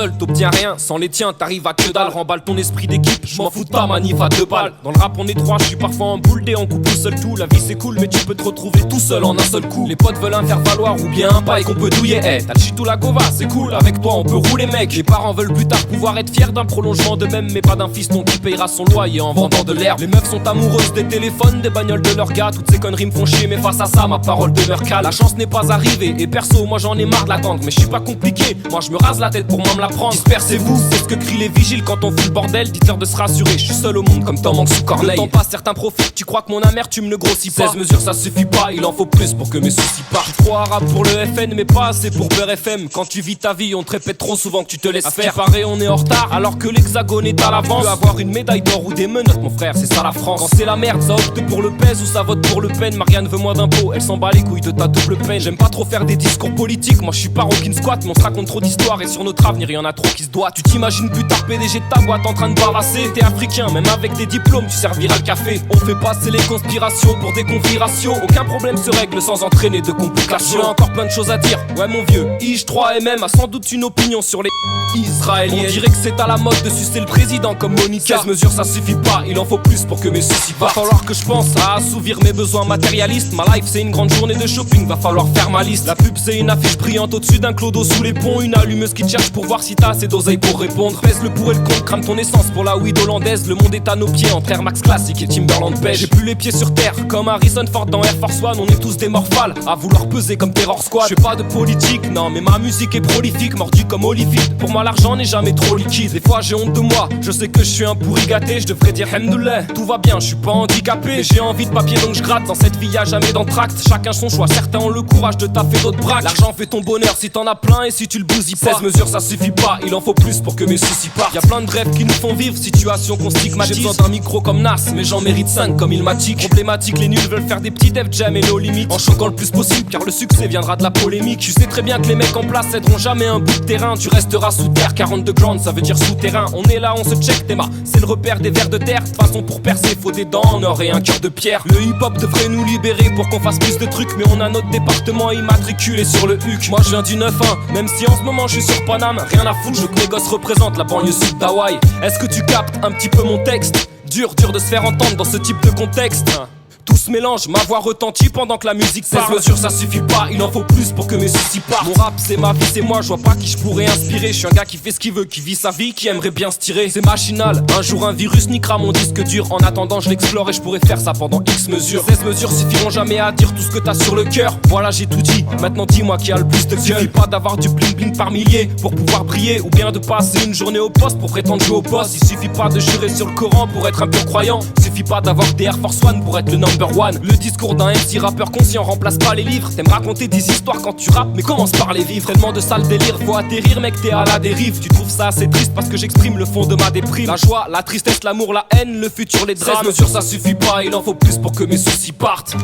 seul, t'obtiens rien. Sans les tiens, t'arrives à que dalle. Remballe ton esprit d'équipe, je m'en fous de ta manif à 2 balles. Dans le rap, on est 3, je suis parfois en boule dé, on coupe tout seul tout. La vie c'est cool, mais tu peux te retrouver tout seul en un seul coup. Les potes veulent un faire valoir ou bien un paille qu'on peut douiller. T'as le shit ou la gova, c'est cool, avec toi on peut rouler mec. Les parents veulent plus tard pouvoir être fiers d'un prolongement d'eux-mêmes, mais pas d'un fiston qui payera son loyer en vendant de l'herbe. Les meufs sont amoureuses des téléphones, des bagnoles de leurs gars. Toutes ces conneries me font chier, mais face à ça, ma parole demeure calme. La chance n'est pas arrivée, et perso, moi j'en ai marre de l'attendre. Mais je suis pas compliqué, moi je me rase la tête pour moi me la prendre. Dispersez-vous, c'est ce que crient les vigiles quand on fout le bordel. Dites-leur de se rassurer, je suis seul au monde comme Tom Hanks sous Corneille. Le temps passe, certains profitent, tu crois que mon amertume ne grossit pas. 16 mesures ça suffit pas, il en faut plus pour que mes soucis partent. Je suis trop arabe pour le FN, mais pas assez pour Beurre FM. Quand tu vis ta vie, on te répète trop souvent que tu te laisses faire. Pareil, on est en retard, alors que l'hexagone est à l'avance. Tu peux avoir une médaille d'or ou des menottes, mon frère, c'est ça la France. Quand c'est la merde, ça opte pour le pèse ou ça vote pour le Pen. Marianne veut moins d'impôts, elle s'en bat les couilles de ta double peine. J'aime pas trop faire des discours politiques, moi je suis pas rockin' squat, mais on se raconte trop d'histoires et sur notre avenir y'en a trop qui se doit. Tu t'imagines plus tard PDG de ta boîte en train de barasser. T'es africain, même avec des diplômes, tu serviras le café. On fait passer les conspirations pour des confirations. Aucun problème se règle sans entraîner de complications. J'ai encore plein de choses à dire, ouais mon vieux. IJ3MM a sans doute une opinion sur les israéliens. On dirait que c'est à la mode de sucer le président comme Monica. 16 mesures ça suffit pas, il en faut plus pour que mes soucis partent. Va falloir que je pense à assouvir mes besoins matérialistes. Ma life c'est une grande journée de shopping, va falloir faire ma liste. La pub c'est une affiche brillante au-dessus d'un clodo sous les ponts. Une allumeuse qui te cherche pour voir si t'as assez d'oseille pour répondre. Pèse le pour et le contre, crame ton essence pour la weed hollandaise. Le monde est à nos pieds entre Air Max classique et Timberland beige. J'ai plus les pieds sur terre comme Harrison Ford dans Air Force One. On est tous des morphales à vouloir peser comme Terror Squad. Je fais pas de politique, non mais ma musique est prolifique, mordu comme Olivide. Pour moi l'argent n'est jamais trop liquide. Des fois j'ai honte de moi, je sais que je suis un pourri gâté. Je devrais dire Hamdoullah, tout va bien, je suis pas handicapé. Mais j'ai envie de papier donc je gratte, dans cette vie y'a jamais d'entracte. Chacun son choix, certains ont le courage de taffer d'autres braques. L'argent fait ton bonheur si t'en as plein et si tu le bousilles pas. 16 mesures ça suffit pas, il en faut plus pour que mes soucis partent. Y'a plein de rêves qui nous font vivre, situation qu'on stigmatise. J'ai besoin d'un micro comme Nas, mais j'en mérite 5 comme Ilmatic. Problématique, les nuls veulent faire des petits Def Jam et nos limites. En choquant le plus possible car le succès viendra de la polémique. Tu sais très bien que les mecs en place aideront jamais un bout de terrain. Tu resteras sous terre, 42 ground ça veut dire souterrain. On est là, on se check Théma, c'est le repère des vers de terre. De toute façon pour percer faut des dents en or et un cœur de pierre. Le hip hop devrait nous libérer pour qu'on fasse plus de trucs. Mais on a notre département immatriculé sur le HUC. Moi je viens du 9-1, même si en ce moment je suis sur Paname. Rien à foutre, je veux que mes gosses représentent la banlieue sud d'Hawaï. Est-ce que tu captes un petit peu mon texte? Dur de se faire entendre dans ce type de contexte. Tout se mélange, ma voix retentit pendant que la musique parle. 16 mesures ça suffit pas, il en faut plus pour que mes soucis partent. Mon rap c'est ma vie, c'est moi, je vois pas qui je pourrais inspirer. Je suis un gars qui fait ce qu'il veut, qui vit sa vie, qui aimerait bien se tirer. C'est machinal, un jour un virus niquera mon disque dur. En attendant je l'explore et je pourrais faire ça pendant X mesures. 16 mesures suffiront jamais à dire tout ce que t'as sur le cœur. Voilà j'ai tout dit, maintenant dis-moi qui a le plus de gueule. Suffit pas d'avoir du bling bling par milliers pour pouvoir briller, ou bien de passer une journée au poste pour prétendre jouer au poste. Il suffit pas de jurer sur le Coran pour être un pur croyant. Suffit pas d'avoir des Air Force One pour être le number one. Le discours d'un MC rappeur conscient remplace pas les livres. T'aimes raconter des histoires quand tu rappes, mais commence par les vivre. Tellement de sales délires, faut atterrir mec, t'es à la dérive. Tu trouves ça assez triste parce que j'exprime le fond de ma déprime. La joie, la tristesse, l'amour, la haine, le futur, les drames. 16 mesures ça suffit pas, il en faut plus pour que mes soucis partent.